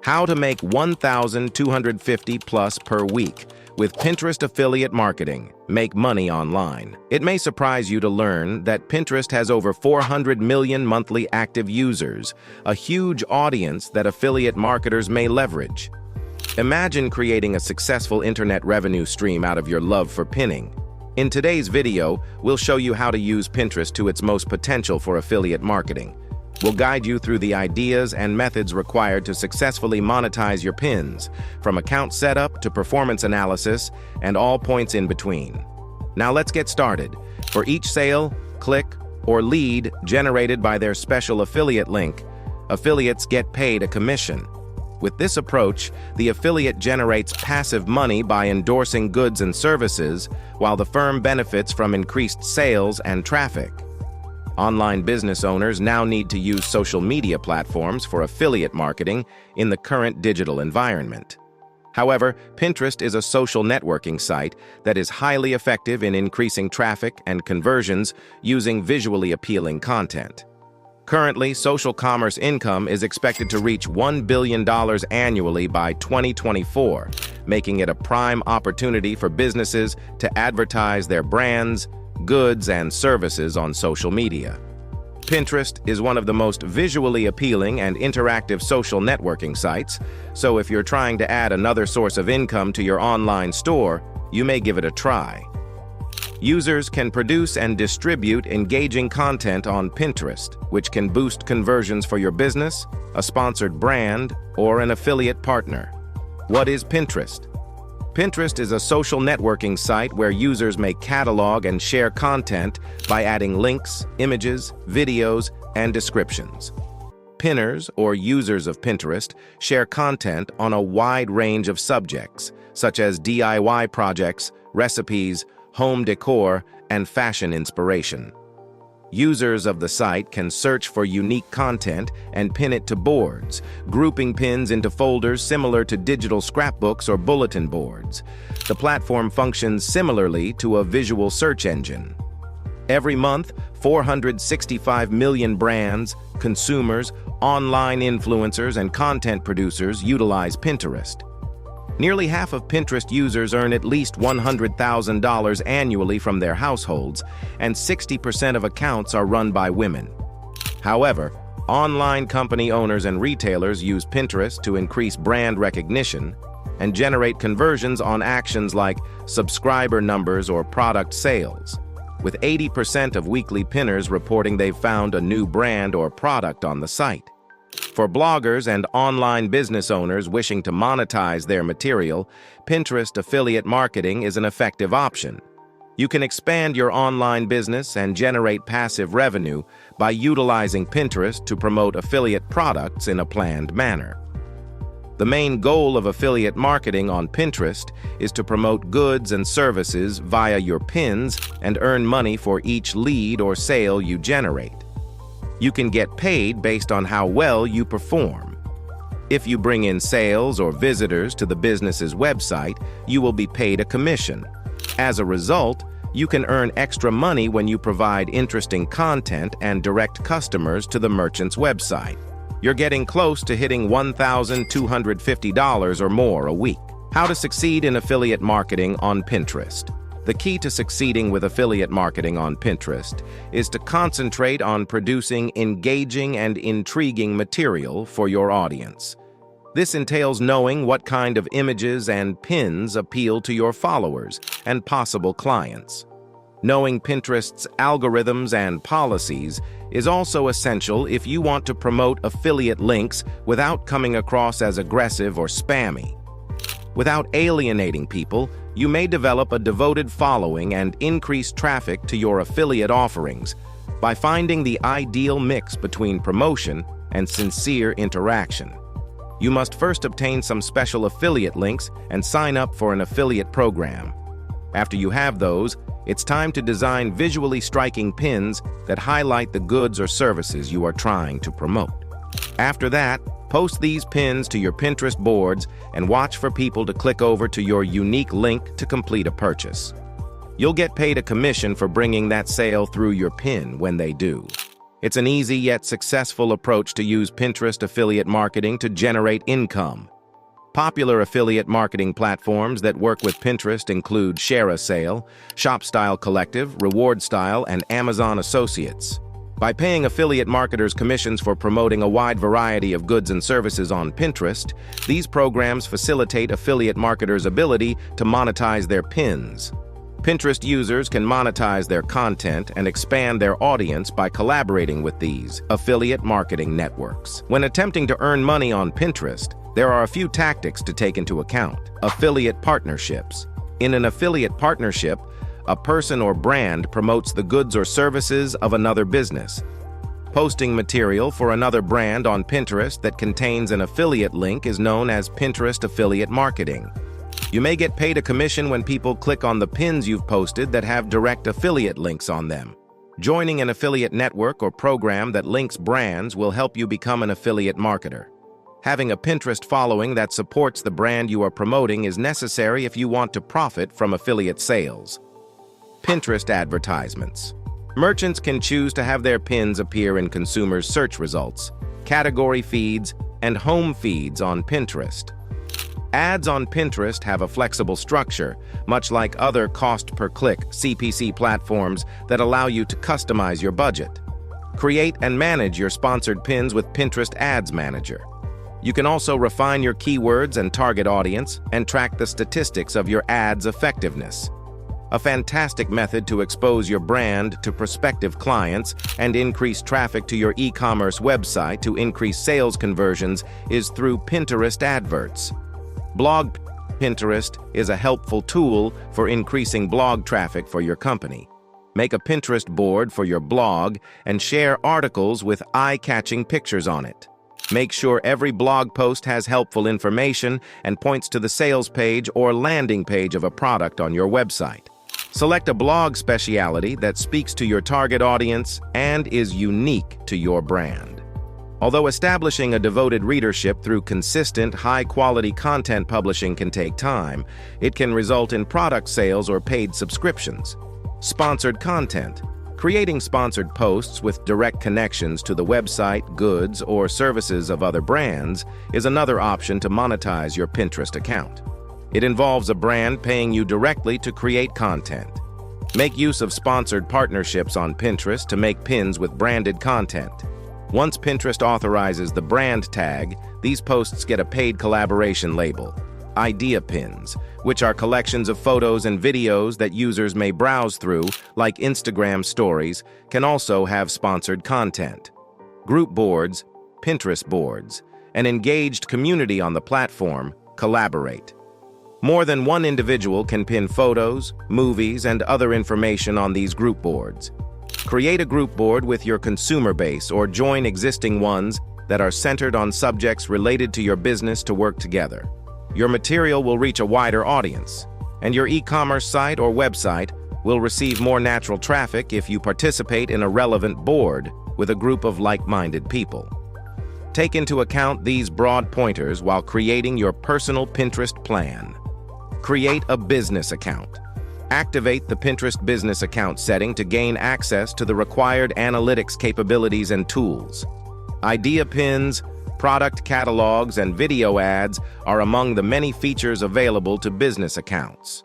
How to make 1,250 plus per week with Pinterest affiliate marketing. Make money online. It may surprise you to learn that Pinterest has over 400 million monthly active users, a huge audience that affiliate marketers may leverage. Imagine creating a successful internet revenue stream out of your love for pinning. In today's video, we'll show you how to use Pinterest to its most potential for affiliate marketing. We'll guide you through the ideas and methods required to successfully monetize your pins, from account setup to performance analysis and all points in between. Now let's get started. For each sale, click, or lead generated by their special affiliate link, affiliates get paid a commission. With this approach, the affiliate generates passive money by endorsing goods and services, while the firm benefits from increased sales and traffic. Online business owners now need to use social media platforms for affiliate marketing in the current digital environment. However, Pinterest is a social networking site that is highly effective in increasing traffic and conversions using visually appealing content. Currently, social commerce income is expected to reach $1 billion annually by 2024, making it a prime opportunity for businesses to advertise their brands, goods, and services on social media. Pinterest is one of the most visually appealing and interactive social networking sites, so if you're trying to add another source of income to your online store, you may give it a try. Users can produce and distribute engaging content on Pinterest, which can boost conversions for your business, a sponsored brand, or an affiliate partner. What is Pinterest? Pinterest is a social networking site where users may catalog and share content by adding links, images, videos, and descriptions. Pinners, or users of Pinterest, share content on a wide range of subjects, such as DIY projects, recipes, home decor, and fashion inspiration. Users of the site can search for unique content and pin it to boards, grouping pins into folders similar to digital scrapbooks or bulletin boards. The platform functions similarly to a visual search engine. Every month, 465 million brands, consumers, online influencers, and content producers utilize Pinterest. Nearly half of Pinterest users earn at least $100,000 annually from their households, and 60% of accounts are run by women. However, online company owners and retailers use Pinterest to increase brand recognition and generate conversions on actions like subscriber numbers or product sales, with 80% of weekly pinners reporting they've found a new brand or product on the site. For bloggers and online business owners wishing to monetize their material, Pinterest affiliate marketing is an effective option. You can expand your online business and generate passive revenue by utilizing Pinterest to promote affiliate products in a planned manner. The main goal of affiliate marketing on Pinterest is to promote goods and services via your pins and earn money for each lead or sale you generate. You can get paid based on how well you perform. If you bring in sales or visitors to the business's website, you will be paid a commission. As a result, you can earn extra money when you provide interesting content and direct customers to the merchant's website. You're getting close to hitting $1,250 or more a week. How to succeed in affiliate marketing on Pinterest. The key to succeeding with affiliate marketing on Pinterest is to concentrate on producing engaging and intriguing material for your audience. This entails knowing what kind of images and pins appeal to your followers and possible clients. Knowing Pinterest's algorithms and policies is also essential if you want to promote affiliate links without coming across as aggressive or spammy. Without alienating people, you may develop a devoted following and increase traffic to your affiliate offerings by finding the ideal mix between promotion and sincere interaction. You must first obtain some special affiliate links and sign up for an affiliate program. After you have those, it's time to design visually striking pins that highlight the goods or services you are trying to promote. After that, post these pins to your Pinterest boards and watch for people to click over to your unique link to complete a purchase. You'll get paid a commission for bringing that sale through your pin when they do. It's an easy yet successful approach to use Pinterest affiliate marketing to generate income. Popular affiliate marketing platforms that work with Pinterest include ShareASale, ShopStyle Collective, RewardStyle, and Amazon Associates. By paying affiliate marketers commissions for promoting a wide variety of goods and services on Pinterest, these programs facilitate affiliate marketers' ability to monetize their pins. Pinterest users can monetize their content and expand their audience by collaborating with these affiliate marketing networks. When attempting to earn money on Pinterest, there are a few tactics to take into account. Affiliate partnerships. In an affiliate partnership, a person or brand promotes the goods or services of another business. Posting material for another brand on Pinterest that contains an affiliate link is known as Pinterest affiliate marketing. You may get paid a commission when people click on the pins you've posted that have direct affiliate links on them. Joining an affiliate network or program that links brands will help you become an affiliate marketer. Having a Pinterest following that supports the brand you are promoting is necessary if you want to profit from affiliate sales. Pinterest advertisements. Merchants can choose to have their pins appear in consumers' search results, category feeds, and home feeds on Pinterest. Ads on Pinterest have a flexible structure, much like other cost-per-click (CPC) platforms that allow you to customize your budget. Create and manage your sponsored pins with Pinterest Ads Manager. You can also refine your keywords and target audience and track the statistics of your ads' effectiveness. A fantastic method to expose your brand to prospective clients and increase traffic to your e-commerce website to increase sales conversions is through Pinterest adverts. Blog Pinterest is a helpful tool for increasing blog traffic for your company. Make a Pinterest board for your blog and share articles with eye-catching pictures on it. Make sure every blog post has helpful information and points to the sales page or landing page of a product on your website. Select a blog specialty that speaks to your target audience and is unique to your brand. Although establishing a devoted readership through consistent, high-quality content publishing can take time, it can result in product sales or paid subscriptions. Sponsored content. Creating sponsored posts with direct connections to the website, goods, or services of other brands is another option to monetize your Pinterest account. It involves a brand paying you directly to create content. Make use of sponsored partnerships on Pinterest to make pins with branded content. Once Pinterest authorizes the brand tag, these posts get a paid collaboration label. Idea pins, which are collections of photos and videos that users may browse through, like Instagram stories, can also have sponsored content. Group boards, Pinterest boards, an engaged community on the platform collaborate. More than one individual can pin photos, movies, and other information on these group boards. Create a group board with your consumer base or join existing ones that are centered on subjects related to your business to work together. Your material will reach a wider audience, and your e-commerce site or website will receive more natural traffic if you participate in a relevant board with a group of like-minded people. Take into account these broad pointers while creating your personal Pinterest plan. Create a business account. Activate the Pinterest business account setting to gain access to the required analytics capabilities and tools. Idea pins, product catalogs, and video ads are among the many features available to business accounts.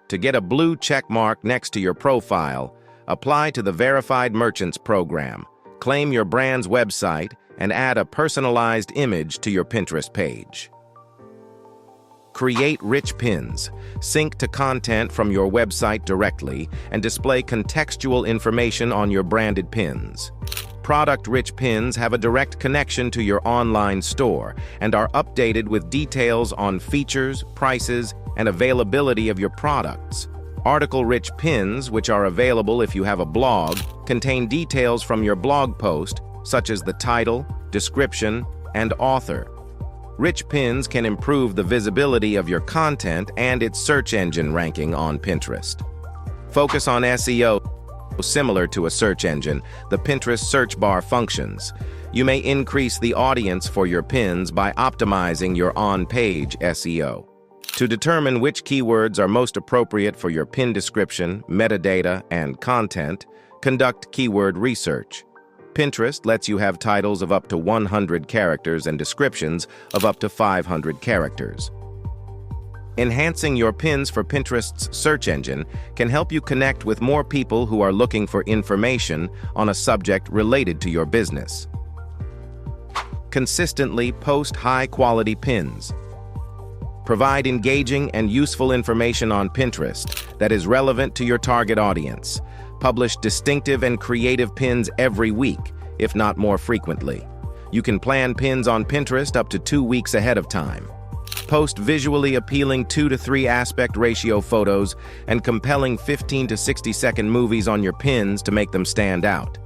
To get a blue check mark next to your profile, apply to the Verified Merchants program, claim your brand's website, and add a personalized image to your Pinterest page. Create rich pins. Sync to content from your website directly and display contextual information on your branded pins. Product-rich pins have a direct connection to your online store and are updated with details on features, prices, and availability of your products. Article-rich pins, which are available if you have a blog, contain details from your blog post, such as the title, description, and author. Rich pins can improve the visibility of your content and its search engine ranking on Pinterest. Focus on SEO. Similar to a search engine, the Pinterest search bar functions. You may increase the audience for your pins by optimizing your on-page SEO. To determine which keywords are most appropriate for your pin description, metadata, and content, conduct keyword research. Pinterest lets you have titles of up to 100 characters and descriptions of up to 500 characters. Enhancing your pins for Pinterest's search engine can help you connect with more people who are looking for information on a subject related to your business. Consistently post high-quality pins. Provide engaging and useful information on Pinterest that is relevant to your target audience. Publish distinctive and creative pins every week, if not more frequently. You can plan pins on Pinterest up to 2 weeks ahead of time. Post visually appealing 2 to 3 aspect ratio photos and compelling 15 to 60-second movies on your pins to make them stand out.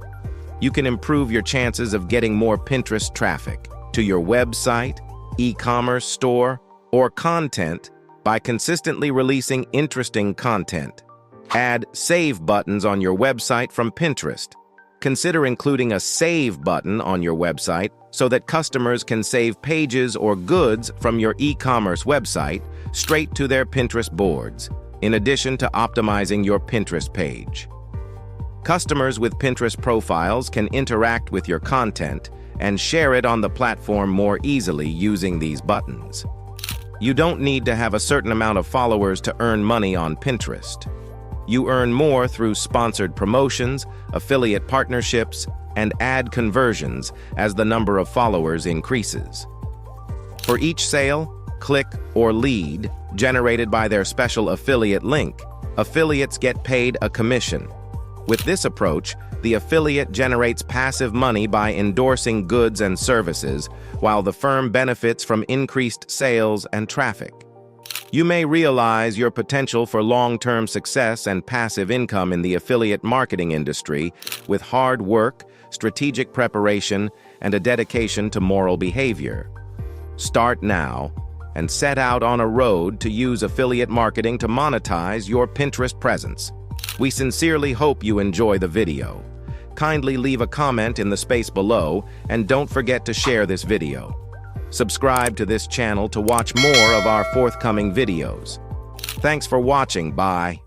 You can improve your chances of getting more Pinterest traffic to your website, e-commerce store, or content by consistently releasing interesting content. Add Save buttons on your website from Pinterest. Consider including a Save button on your website so that customers can save pages or goods from your e-commerce website straight to their Pinterest boards, in addition to optimizing your Pinterest page. Customers with Pinterest profiles can interact with your content and share it on the platform more easily using these buttons. You don't need to have a certain amount of followers to earn money on Pinterest. You earn more through sponsored promotions, affiliate partnerships, and ad conversions as the number of followers increases. For each sale, click, or lead generated by their special affiliate link, affiliates get paid a commission. With this approach, the affiliate generates passive money by endorsing goods and services, while the firm benefits from increased sales and traffic. You may realize your potential for long-term success and passive income in the affiliate marketing industry with hard work, strategic preparation, and a dedication to moral behavior. Start now and set out on a road to use affiliate marketing to monetize your Pinterest presence. We sincerely hope you enjoy the video. Kindly leave a comment in the space below and don't forget to share this video. Subscribe to this channel to watch more of our forthcoming videos. Thanks for watching. Bye.